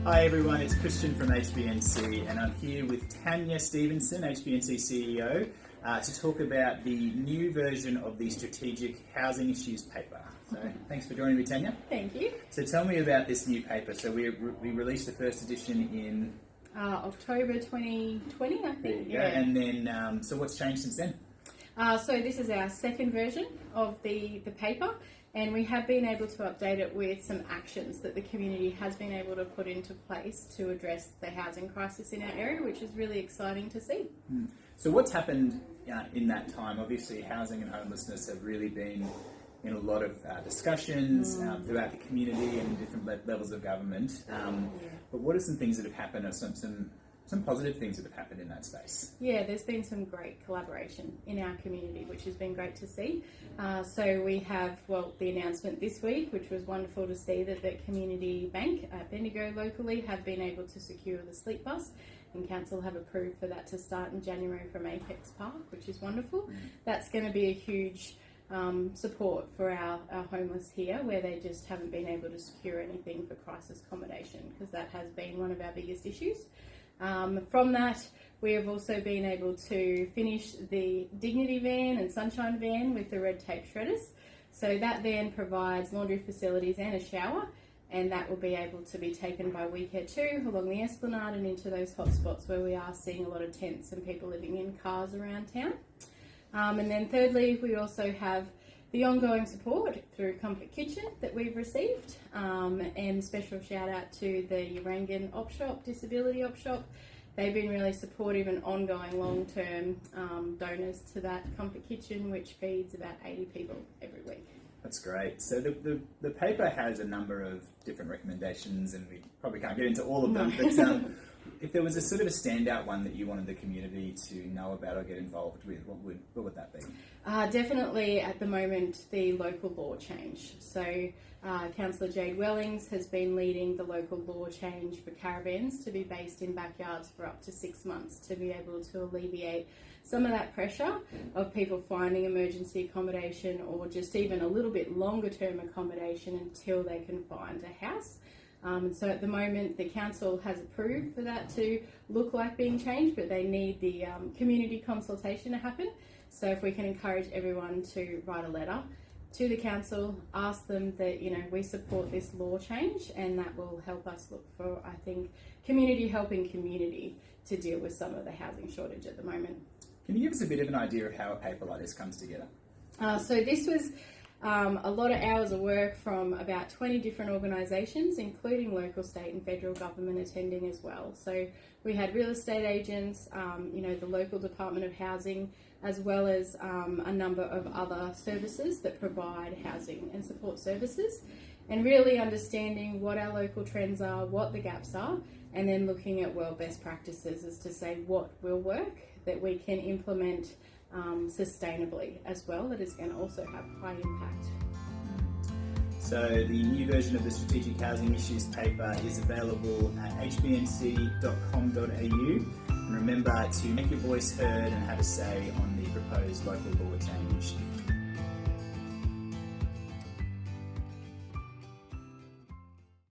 Hi everyone, it's Christian from HBNC and I'm here with Tanya Stevenson, HBNC CEO, to talk about the new version of the Strategic Housing Issues paper. So thanks for joining me, Tanya. Thank you. So tell me about this new paper. So we released the first edition in... October 2020, I think. There you go. And then, so what's changed since then? So this is our second version of the paper, and we have been able to update it with some actions that the community has been able to put into place to address the housing crisis in our area, which is really exciting to see. So what's happened in that time? Obviously, housing and homelessness have really been in a lot of discussions throughout the community and different levels of government. But what are some things that have happened, or some positive things that have happened in that space? Yeah, there's been some great collaboration in our community, which has been great to see. So we have, the announcement this week, which was wonderful to see, that the Community Bank at Bendigo locally have been able to secure the sleep bus, and Council have approved for that to start in January from Apex Park, which is wonderful. That's going to be a huge support for our homeless here, where they just haven't been able to secure anything for crisis accommodation, because that has been one of our biggest issues. From that, we have also been able to finish the Dignity van and Sunshine van with the red tape shredders. So that van provides laundry facilities and a shower, and that will be able to be taken by WeCare 2 along the Esplanade and into those hotspots where we are seeing a lot of tents and people living in cars around town. And then thirdly, we also have the ongoing support through Comfort Kitchen that we've received, and special shout out to the Urangan Op Shop, Disability Op Shop. They've been really supportive and ongoing long-term donors to that Comfort Kitchen, which feeds about 80 people every week. That's great. So the paper has a number of different recommendations, and we probably can't get into all of them, but if there was a sort of a standout one that you wanted the community to know about or get involved with, what would that be? Definitely at the moment the local law change. So Councillor Jade Wellings has been leading the local law change for caravans to be based in backyards for up to 6 months, to be able to alleviate some of that pressure of people finding emergency accommodation, or just even a little bit longer term accommodation until they can find a house. And so at the moment the council has approved for that to look like being changed, but they need the community consultation to happen. So if we can encourage everyone to write a letter to the council, ask them that, we support this law change, and that will help us look for, I think, community helping community to deal with some of the housing shortage at the moment. Can you give us a bit of an idea of how a paper like this comes together? So this was a lot of hours of work from about 20 different organisations, including local, state and federal government attending as well. So we had real estate agents, the local Department of Housing, as well as a number of other services that provide housing and support services, and really understanding what our local trends are, what the gaps are, and then looking at world best practices as to say what will work, that we can implement sustainably as well, that is going to also have high impact. So the new version of the Strategic Housing Issues paper is available at hbnc.com.au, and remember to make your voice heard and have a say on the proposed local law change.